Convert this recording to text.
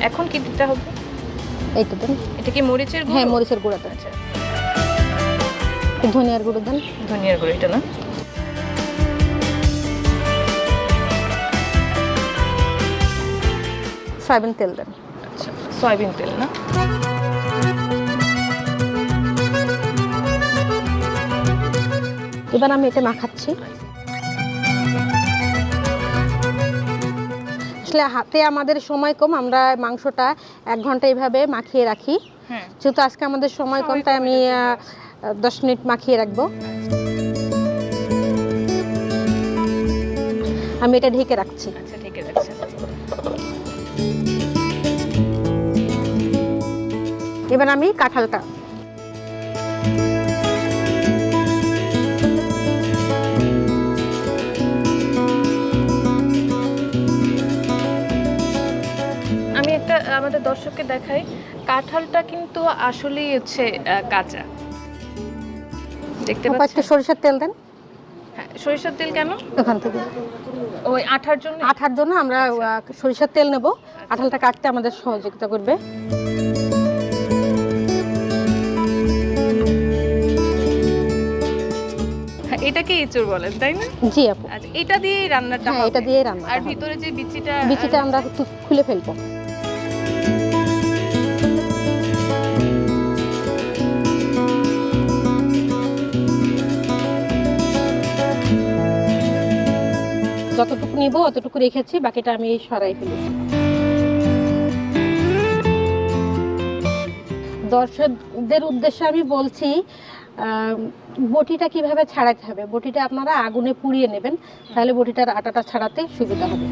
এখন কি দিতে হবে? এইটা দেন। এটা কি মরিচের গুঁড়ো? হ্যাঁ, মরিচের গুঁড়া দেন। আচ্ছা, ধনিয়ার গুঁড়ো দেন। ধনিয়ার গুঁড়ো এটা না? সয়াবিন তেল দেন। আচ্ছা, সয়াবিন তেল না? এবার আমি এটা মাখাচ্ছি। আসলে হাতে আমাদের সময় কম, আমরা মাংসটা 1 ঘন্টা এইভাবে মাখিয়ে রাখি। হ্যাঁ। যেহেতু আজকে আমাদের সময় কম, তাই আমি 10 মিনিট মাখিয়ে রাখবো। আমি এটা ঢেকে রাখছি। আচ্ছা, ঠিক আছে। এবার আমি কাঁঠালটা, আমি একটা আমাদের দর্শককে দেখাই, কাঁঠালটা কিন্তু আসলেই হচ্ছে কাঁচা। দেখতে একটু পাচ্ছেন? সরিষার তেল দেন। হ্যাঁ, সরিষার তেল কেন? ওখান থেকে ওই আঠার জন্য? আঠার জন্য আমরা সরিষার তেল নেব। কাঁঠালটা কাটতে আমাদের সহযোগিতা করবে। হ্যাঁ, এটাকে এঁচড় বলেন তাই না? জি আপু। আচ্ছা, এটা দিয়েই রান্নাটা হ্যাঁ, হবে? এটা দিয়েই রান্না আর হবে। ভিতরে যে বিচিটা বিচিটা আমরা একটু খুলে ফেলবো। যতটুকু নিব অতটুকু রেখেছি, বাকিটা আমি সরাই ফেলেছি। দর্শকদের উদ্দেশ্যে আমি বলছি, বটিটা কিভাবে ছাড়াতে হবে। বটিটা আপনারা আগুনে পুড়িয়ে নেবেন, তাহলে বটিটার আটাটা ছাড়াতে সুবিধা হবে।